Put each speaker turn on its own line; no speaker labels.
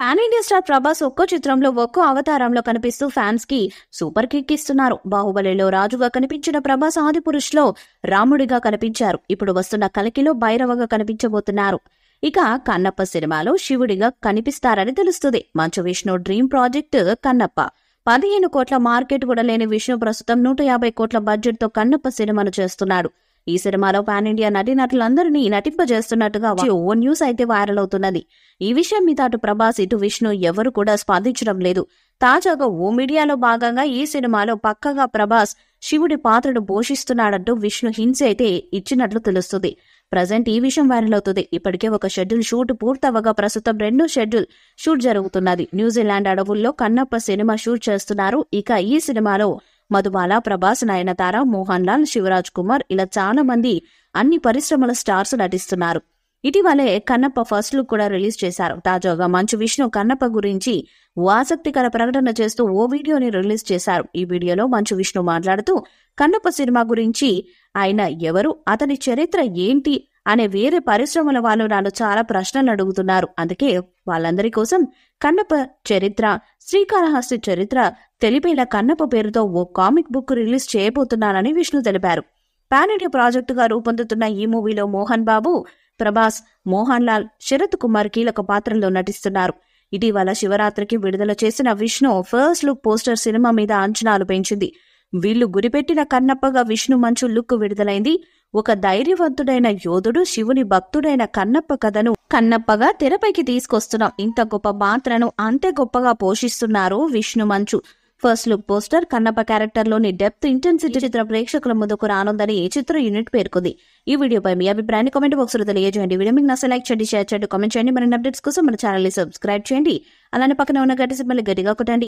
Pan India star Prabhas ఒక్కో చిత్రంలో ఒక్కో అవతారంలో కనిపిస్తూ ఫ్యాన్స్ కి సూపర్ కిక్ ఇస్తున్నారు. బాహుబలిలో రాజుగా కనిపించిన ప్రభాస్ ఆదిపురుష్ లో రాముడిగా కనిపించారు. ఇప్పుడు వస్తున్న కల్కిలో భైరవగా కనిపించబోతున్నారు. ఇక కన్నప్ప సినిమాలో శివుడిగా కనిపిస్తారని తెలుస్తుంది. Manchu Vishnu dream project Kannappa. 15 కోట్ల మార్కెట్ కూడా లేని విష్ణు ప్రస్తుతం 150 కోట్ల బడ్జెట్ తో కన్నప్ప సినిమాను చేస్తున్నాడు. ఈ సినిమాలో పాన్ ఇండియా నటీనటులందరినీ నటింపజేస్తున్నట్టుగా ఓ న్యూస్ అయితే వైరల్ అవుతున్నది. ఈ విషయం మీద అటు ప్రభాస్ ఇటు విష్ణు ఎవరు కూడా స్పందించడం లేదు. తాజాగా ఓ మీడియాలో భాగంగా ఈ సినిమాలో పక్కగా ప్రభాస్ శివుడి పాత్రను పోషిస్తున్నాడంటూ విష్ణు హింట్స్ అయితే ఇచ్చినట్లు తెలుస్తుంది. ప్రజెంట్ ఈ విషయం వైరల్ అవుతుంది. ఇప్పటికే ఒక షెడ్యూల్ షూట్ పూర్తవగా ప్రస్తుతం 2వ షెడ్యూల్ షూట్ జరుగుతున్నది. న్యూజిలాండ్ అడవుల్లో కన్నప్ప సినిమా షూట్ చేస్తున్నారు. ఇక ఈ సినిమాలో మధుబాల, ప్రభాస్, నయనతార, మోహన్ లాల్, శివరాజ్ కుమార్ ఇలా చాలా మంది అన్ని పరిశ్రమల స్టార్స్ నటిస్తున్నారు. ఇటీవలే కన్నప్ప ఫస్ట్ లుక్ కూడా రిలీజ్ చేశారు. తాజాగా మంచు విష్ణు కన్నప్ప గురించి ఓ ఆసక్తికర ప్రకటన చేస్తూ ఓ వీడియోని రిలీజ్ చేశారు. ఈ వీడియోలో మంచు విష్ణు మాట్లాడుతూ కన్నప్ప సినిమా గురించి ఆయన ఎవరు, అతని చరిత్ర ఏంటి అనే వేరే పరిశ్రమల వాళ్ళు నన్ను చాలా ప్రశ్నలు అడుగుతున్నారు. అందుకే వాళ్ళందరి కోసం కన్నప్ప చరిత్ర, శ్రీకాళహస్తి చరిత్ర తెలిపేలా కన్నప్ప పేరుతో ఓ కామిక్ బుక్ రిలీజ్ చేయబోతున్నానని విష్ణు తెలిపారు. పాన్ ఇండియా ప్రాజెక్టుగా రూపొందుతున్న ఈ మూవీలో మోహన్ బాబు, ప్రభాస్, మోహన్ లాల్, శరత్ కుమార్ కీలక పాత్రల్లో నటిస్తున్నారు. ఇటీవల శివరాత్రికి విడుదల చేసిన Vishnu first look poster cinema మీద అంచనాలు పెంచింది. వీళ్లు గురిపెట్టిన కన్నప్పగా విష్ణు మంచు లుక్ విడుదలైంది. ఒక ధైర్యవంతుడైన యోధుడు, శివుని భక్తుడైన కన్నప్ప కథను కన్నప్పగా తెరపైకి తీసుకొస్తున్నాం. ఇంత గొప్ప పాత్రను అంతే గొప్పగా పోషిస్తున్నారు విష్ణు మంచు. First look poster Kannappa character లోని డెప్త్, ఇంటెన్సిటీ చిత్ర ప్రేక్షకుల ముందుకు రానుందని చిత్ర యూనిట్ పేర్కొంది. ఈ వీడియోపై మీ అభిప్రాయాన్ని కామెంట్ బాక్స్ లో తెలియజేయండి. వీడియో మీకు నచ్చ లైక్ చేయండి, షేర్ చేయండి, కామెంట్ చేయండి. మరిన్ని అప్డేట్స్ కోసం మన ఛానల్ ని సబ్స్క్రైబ్ చేయండి. అలానే పక్కన ఉన్న గంట సింబల్ గట్టిగా కొట్టండి.